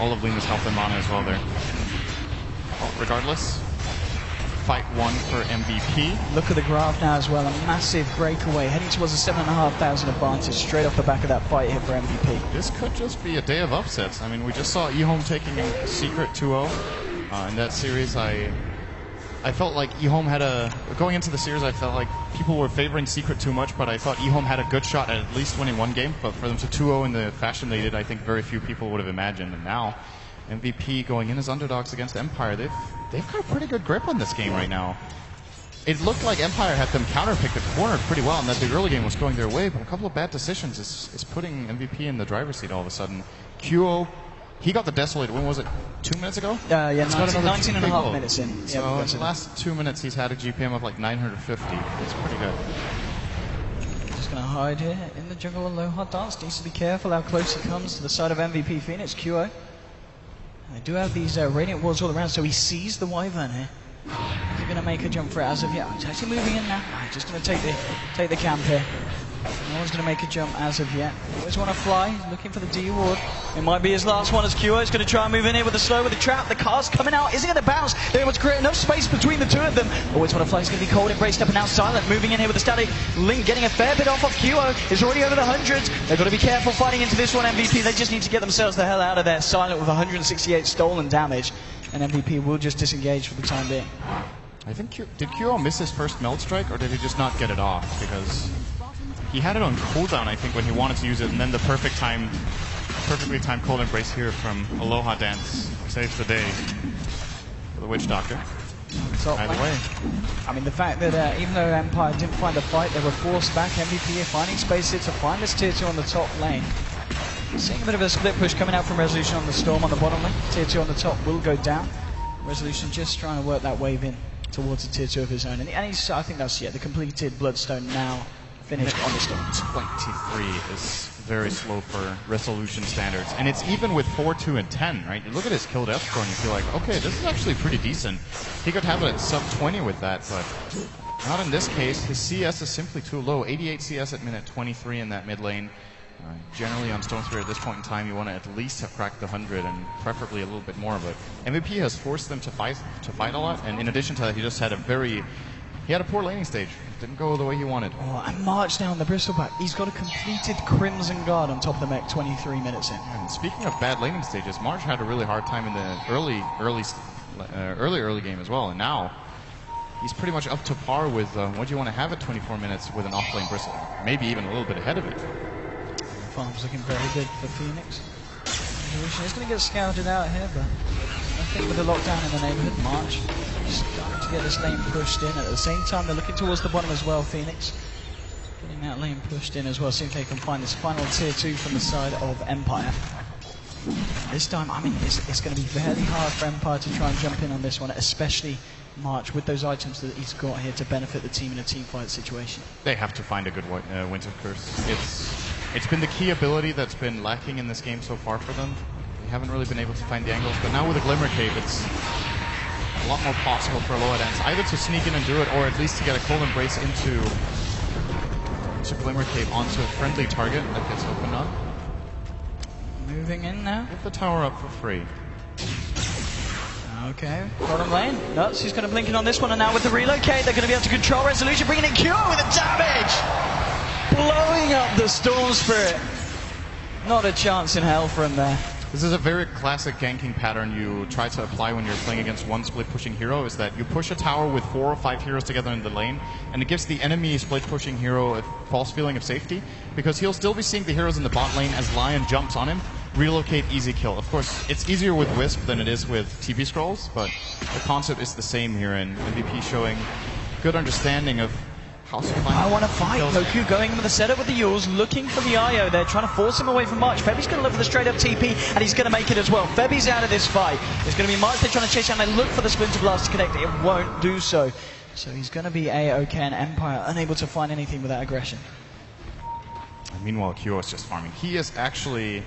all of Lima's help and mana as well there. Regardless, fight 1 for MVP. Look at the graph now as well, a massive breakaway, heading towards a 7,500 advantage straight off the back of that fight here for MVP. This could just be a day of upsets. I mean, we just saw I.M.O taking a Secret 2-0 in that series. I felt like I.M.O had going into the series, I felt like people were favoring Secret too much, but I thought I.M.O had a good shot at least winning one game. But for them to 2-0 in the fashion they did, I think very few people would have imagined. And now, MVP going in as underdogs against Empire. They've got a pretty good grip on this game right now. It looked like Empire had them counterpicked the corner pretty well, and that the early game was going their way, but a couple of bad decisions is putting MVP in the driver's seat all of a sudden. QO, he got the Desolate win, was it 2 minutes ago? Yeah, 19 and a half minutes in. So in the last 2 minutes, he's had a GPM of like 950. It's pretty good. Just going to hide here in the jungle. Aloha Dance needs to be careful how close he comes to the side of MVP Phoenix. QO. They do have these Radiant Wards all around, so he sees the Wyvern here. Is he going to make a jump for it as of yet? He's actually moving in now. Just going to take the camp here. No one's going to make a jump as of yet. Always want to fly. He's looking for the D ward. It might be his last one as QO is going to try and move in here with the slow, with the trap. The cast coming out. Is he going to bounce? They're able to create enough space between the two of them. Always want to fly. He's going to be cold. Embrace stepping out silent. Moving in here with the static. Link getting a fair bit off of QO. Is already over the hundreds. They've got to be careful fighting into this one. MVP. They just need to get themselves the hell out of there. Silent with 168 stolen damage. And MVP will just disengage for the time being. I think did QO miss his first Meld Strike, or did he just not get it off? Because he had it on cooldown, I think, when he wanted to use it, and then the perfectly timed cold embrace here from Aloha Dance saves the day for the Witch Doctor. So, either way, I mean, the fact that even though Empire didn't find a fight, they were forced back. MVP finding space here to find this tier 2 on the top lane. Seeing a bit of a split push coming out from Resolution on the Storm on the bottom lane. Tier 2 on the top will go down. Resolution just trying to work that wave in towards a tier 2 of his own. And he's, I think that's, the completed Bloodstone now finished on the Storm. 23 is very slow for Resolution standards. And it's even with 4, 2, and 10, right? You look at his kill death score and you feel like, okay, this is actually pretty decent. He could have it at sub 20 with that, but not in this case. His CS is simply too low. 88 CS at minute 23 in that mid lane. Generally on Stone Spirit at this point in time, you want to at least have cracked the 100 and preferably a little bit more. But MVP has forced them to fight a lot, and in addition to that, he just had a poor laning stage. It didn't go the way he wanted. Oh, and March now on the Bristleback. He's got a completed Crimson Guard on top of the mech 23 minutes in. And speaking of bad laning stages, March had a really hard time in the early game as well, and now he's pretty much up to par with what you want to have at 24 minutes with an off-lane Bristle. Maybe even a little bit ahead of it. Farm's looking very good for Phoenix. He's going to get scouted out here, but I think with the lockdown in the neighborhood, March starting to get this lane pushed in. At the same time, they're looking towards the bottom as well, Phoenix. Getting that lane pushed in as well, see if they can find this final tier 2 from the side of Empire. This time, I mean, it's going to be very hard for Empire to try and jump in on this one, especially March with those items that he's got here to benefit the team in a team fight situation. They have to find a good Winter Curse. It's been the key ability that's been lacking in this game so far for them. They haven't really been able to find the angles, but now with a Glimmer Cave, it's a lot more possible for Aloha Dance either to sneak in and do it, or at least to get a cold embrace into Glimmer Cave onto a friendly target that gets opened up. Moving in now. Get the tower up for free. Okay, bottom lane. Nuts, he's going to blink in on this one, and now with the relocate, they're going to be able to control Resolution, bringing in Q with the damage! Blowing up the Storm Spirit. Not a chance in hell for him there. This is a very classic ganking pattern you try to apply when you're playing against one split pushing hero, is that you push a tower with 4 or 5 heroes together in the lane, and it gives the enemy split pushing hero a false feeling of safety, because he'll still be seeing the heroes in the bot lane as Lion jumps on him, relocate, easy kill. Of course, it's easier with Wisp than it is with TP scrolls, but the concept is the same here, and MVP showing good understanding of I want to fight. Goku going with the setup with the Yules, looking for the I.O. They're trying to force him away from March. Febi's going to look for the straight up TP, and he's going to make it as well. Febi's out of this fight. It's going to be March they're trying to chase down. They look for the Splinter Blast to connect. It won't do so. So he's going to be A-OK, and Empire unable to find anything without aggression. Meanwhile, Kyo is just farming. He is actually...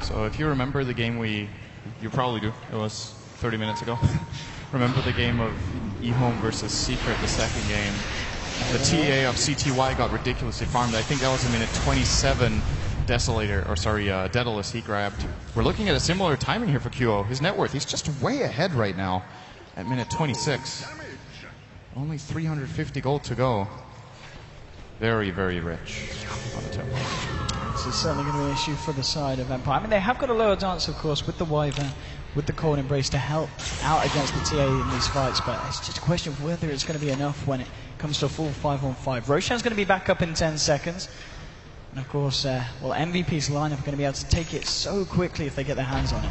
So if you remember the game you probably do. It was 30 minutes ago. Remember the game of I.M.O versus Secret, the second game. The TA of CTY got ridiculously farmed. I think that was in minute 27. Desolator, or sorry, Daedalus he grabbed. We're looking at a similar timing here for QO. His net worth, he's just way ahead right now at minute 26. Only 350 gold to go. Very, very rich on the tempo. This is certainly going to be an issue for the side of Empire. I mean, they have got a lower dance, of course, with the Wyvern, with the Cold Embrace to help out against the TA in these fights, but it's just a question of whether it's going to be enough when it comes to a full 5-on-5. Roshan's going to be back up in 10 seconds. And of course, MVP's lineup are going to be able to take it so quickly if they get their hands on it.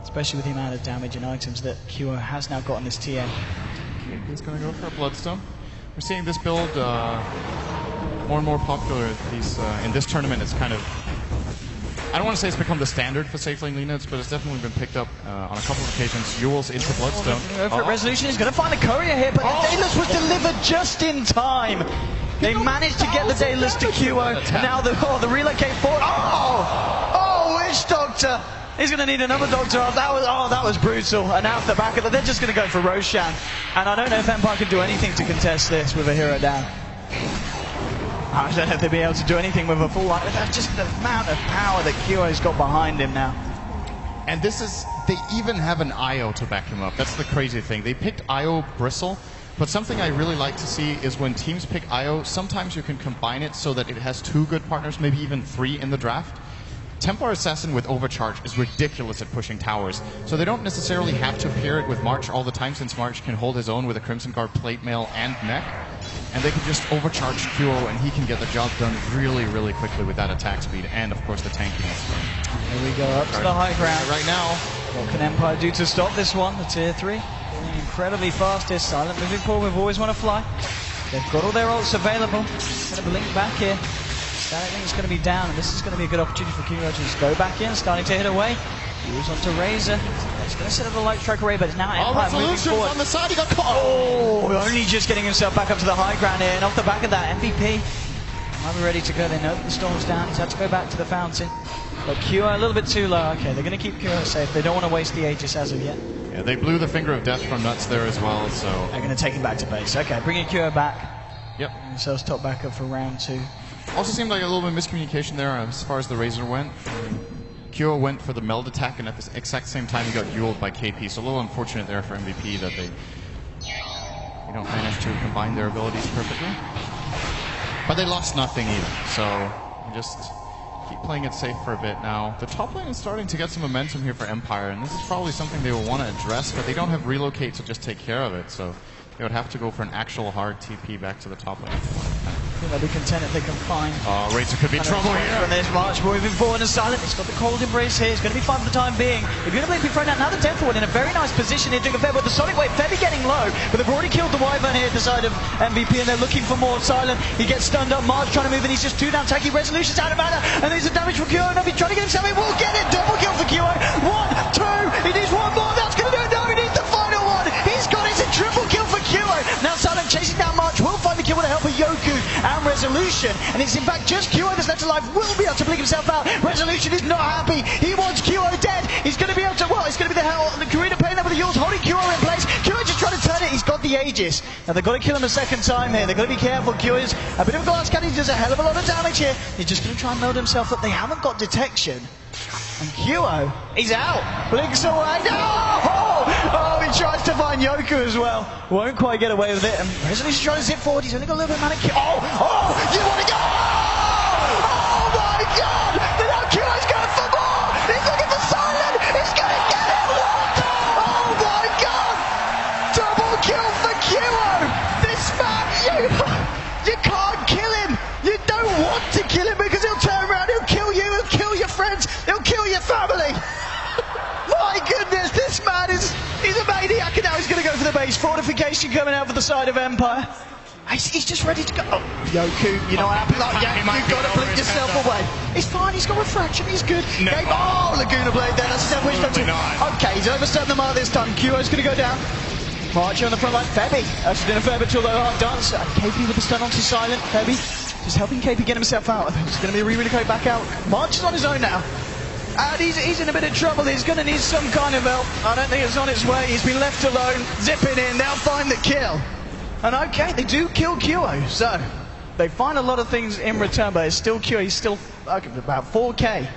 Especially with the amount of damage and items that QO has now got on this TA. He's going to go for a Bloodstone. We're seeing this build more and more popular in this tournament. It's kind of, I don't want to say it's become the standard for safe lane lead-outs, but it's definitely been picked up on a couple of occasions. Yules into Bloodstone. Resolution is going to find the courier here, but the Daedalus was delivered just in time. They managed to get the Daedalus to QO, and now the relocate forward. Oh, Witch Doctor! He's going to need another Doctor. That was brutal. And now off the back of it, they're just going to go for Roshan. And I don't know if Empire can do anything to contest this with a hero down. I don't know if they'll be able to do anything with a full line. That's just the amount of power that QO's got behind him now. And they even have an I.O to back him up. That's the crazy thing. They picked I.O Bristle, but something I really like to see is when teams pick I.O, sometimes you can combine it so that it has 2 good partners, maybe even 3 in the draft. Templar Assassin with Overcharge is ridiculous at pushing towers, so they don't necessarily have to pair it with March all the time, since March can hold his own with a Crimson Guard, Plate Mail, and Mech, and they can just overcharge QO and he can get the job done really, really quickly with that attack speed and, of course, the tankiness. Here we go, up to the high ground. Right now, what can Empire do to stop this one? The tier 3, incredibly fast here. Silent moving forward, we always want to fly. They've got all their ults available. Going to blink back here. Static Link's going to be down, and this is going to be a good opportunity for QO to just go back in, starting to hit away. Moves onto Razor. He's going to set up the light strike array, but it's now Empire moving forward. On the side, he got caught. Only just getting himself back up to the high ground here, and off the back of that, MVP might be ready to go. They know that the storm's down. He's had to go back to the fountain. But QO a little bit too low. Okay, they're going to keep QO safe. They don't want to waste the Aegis as of yet. Yeah, they blew the finger of death from Nuts there as well, so they're going to take him back to base. Okay, bringing QO back. Yep. Themselves top back up for round 2. Also seemed like a little bit of miscommunication there as far as the Razor went. QO went for the meld attack, and at the exact same time he got Yuled by KP, so a little unfortunate there for MVP that they don't manage to combine their abilities perfectly. But they lost nothing either, so just keep playing it safe for a bit now. The top lane is starting to get some momentum here for Empire, and this is probably something they will want to address, but they don't have relocate to just take care of it, so they would have to go for an actual hard TP back to the top lane. I think they'll be content if they can find. Razor could be trouble here. And there's March moving forward and Silent. He's got the Cold Embrace here. It's going to be fine for the time being. If you're going to be thrown out now, the Death Ward in a very nice position here, doing a fair with the Sonic Wave. Febby getting low, but they've already killed the Wyvern here at the side of MVP, and they're looking for more. Silent, he gets stunned up. March trying to move, and he's just 2 down. Tacky Resolution's out of mana, and there's some damage from QO. And he's trying to get himself in. We'll get it. Double kill for QO. 1, 2. He needs one more. That's going to do it. No, he needs the final one. He's got it. It's a triple kill for QO. Now Silent chasing down March. Will find the kill with the help of Yoku and Resolution. And it's in fact just QO that's left alive. Will be able to blink himself out. Resolution is not happy. He wants QO dead. He's going to be able to, it's going to be the Karina playing there with the Yules, holding QO in place. QO just trying to turn it. He's got the Aegis. Now they've got to kill him a second time here. They've got to be careful. QO is a bit of a glass cannon. He does a hell of a lot of damage here. He's just going to try and meld himself up. They haven't got detection. And QO, he's out. Blinks away. Oh, he tries to find Yoku as well. Won't quite get away with it. And Resolution's trying to zip forward. He's only got a little bit of mana. You want to go? Oh my God! Now QO's going for more. He's looking for Silent. He's going to get it. Oh my God! Double kill for QO. This man, you can't kill him. You don't want to kill him because he'll turn around. He'll kill you. He'll kill your friends. He'll kill your family. My goodness, this man he's a maniac, and now he's going to go for the base. Fortification coming out for the side of Empire. He's just ready to go. Oh, Yoku, you know what happened? You've got to blink yourself away. He's fine, he's got refraction, he's good. No. Laguna Blade there, that's his wish touch. Okay, he's overstepped the mark this time. QO's going to go down. March on the front line. Febby actually doing a fair bit to a low hard dance. KP with the stun onto Silent. Febby just helping KP get himself out. It's going to be a relocate back out. March is on his own now. And he's in a bit of trouble. He's going to need some kind of help. I don't think it's on its way. He's been left alone. Zipping in. They'll find the kill. And okay, they do kill QO. So, They find a lot of things in return, but it's still QO. He's still about 4K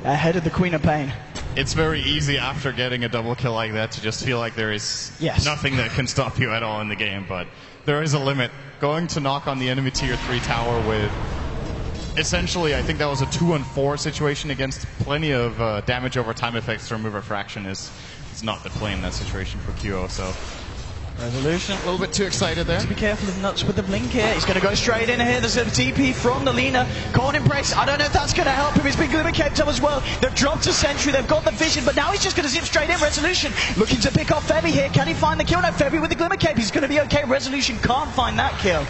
ahead of the Queen of Pain. It's very easy after getting a double kill like that to just feel like there is nothing that can stop you at all in the game, but there is a limit. Going to knock on the enemy tier 3 tower with essentially, I think that was a 2-on-4 situation against plenty of damage over time effects to remove refraction is not the play in that situation for QO, so Resolution. A little bit too excited there. To be careful of Nuts with the blink here. He's going to go straight in here. There's a TP from the Lina. Can't impress. I don't know if that's going to help him. He's been glimmer kept up as well. They've dropped a sentry. They've got the vision, but now he's just going to zip straight in. Resolution looking to pick off Febby here. Can he find the kill? No, Febby with the glimmer cape. He's going to be okay. Resolution can't find that kill.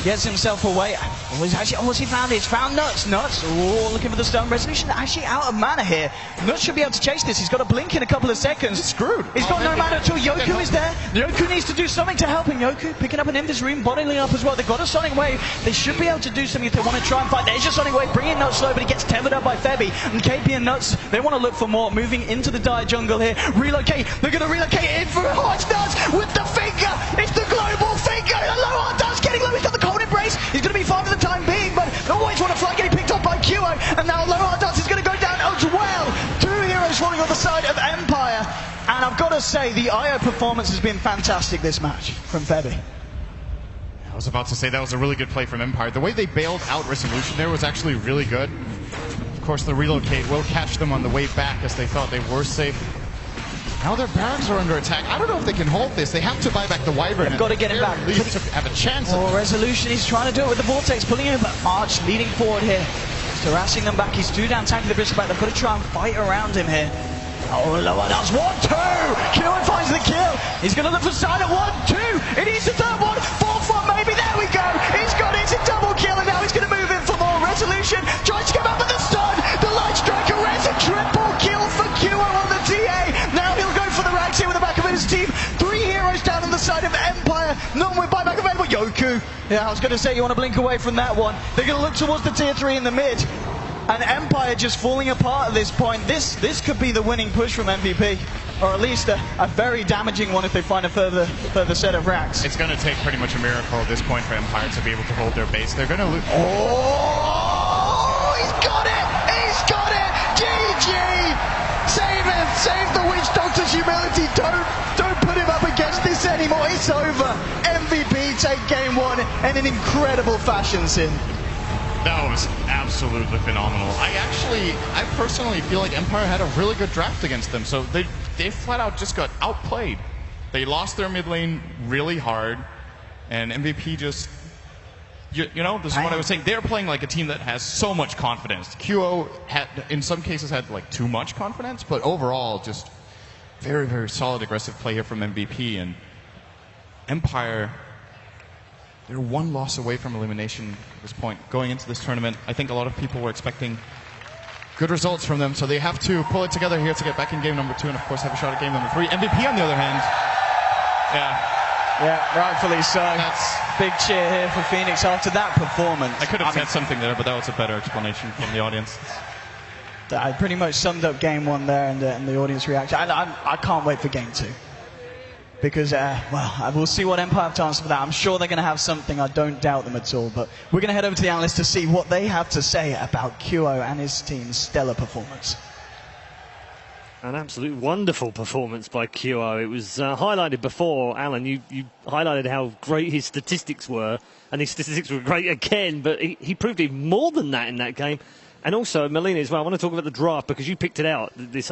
Gets himself away. He found it. He's found Nuts. Nuts, looking for the stone. Resolution actually out of mana here. Nuts should be able to chase this. He's got a blink in a couple of seconds. He's screwed. He's got no mana at all. Yoku is there. Yoku needs to do something to help him. Yoku picking up an Invis Room, bottling up as well. They've got a Sonic Wave. They should be able to do something if they want to try and fight. There's your Sonic Wave, bringing Nuts slow, but he gets tethered up by Febby. And KP and Nuts, they want to look for more. Moving into the dire jungle here. Relocate. They're going to relocate in for it's Nuts with the finger. It's the global finger. The low hard Nuts getting low. He's got the cold embrace. He's going to be fine for the time being, but they always want to fly, getting picked up by QO, and now Low Hard Dance is going to go down as well. Two heroes falling on the side of Empire, and I've got to say, the I.O performance has been fantastic this match from Febby. I was about to say that was a really good play from Empire. The way they bailed out Resolution there was actually really good. Of course, the relocate will catch them on the way back as they thought they were safe. Now their barracks are under attack. I don't know if they can hold this. They have to buy back the Wyvern. They've got to get him back. At least to have a chance. Resolution, he's trying to do it with the Vortex, pulling him, but Arch leading forward here. He's harassing them back. He's 2 down, tanking the Bristol back. They've got to try and fight around him here. Oh, Lower does 1-2. QO finds the kill. He's going to look for silent 1-2. It needs the third one. 4th one, maybe. There we go. He's got it. It's a double kill, and now he's going to move in for more. Resolution tries to come up with the stun. The Light Striker res a triple kill for QO on the TA. Now he'll go for the racks here with the back of his team. 3 heroes down on the side of Empire. None with buyback available. Yoku. Yeah, I was going to say you want to blink away from that one. They're going to look towards the tier 3 in the mid. And Empire just falling apart at this point. This could be the winning push from MVP. Or at least a very damaging one if they find a further set of racks. It's going to take pretty much a miracle at this point for Empire to be able to hold their base. They're going to lose. Oh, he's got it! He's got it! GG! Save him! Save the Witch Doctor's humility! Don't put him up against this anymore. It's over. MVP take game 1 in an incredible fashion, Sin. That was absolutely phenomenal. I personally feel like Empire had a really good draft against them. So they flat out just got outplayed. They lost their mid lane really hard, and MVP just, you know, this is what I was saying. They're playing like a team that has so much confidence. QO had, in some cases, had like too much confidence, but overall, just very, very solid aggressive play here from MVP. And Empire, they're 1 loss away from elimination at this point. Going into this tournament, I think a lot of people were expecting good results from them, so they have to pull it together here to get back in game number 2 and, of course, have a shot at game number 3. MVP, on the other hand, yeah, rightfully so. That's big cheer here for Phoenix after that performance. I could have said something there, but that was a better explanation from the audience. I pretty much summed up game 1 there and the audience reaction. I can't wait for game 2. Because, well, we'll see what Empire have to answer for that. I'm sure they're going to have something. I don't doubt them at all. But we're going to head over to the analysts to see what they have to say about QO and his team's stellar performance. An absolute wonderful performance by QO. It was highlighted before, Alan. You highlighted how great his statistics were. And his statistics were great again. But he proved even more than that in that game. And also, Melina as well, I want to talk about the draft because you picked it out. This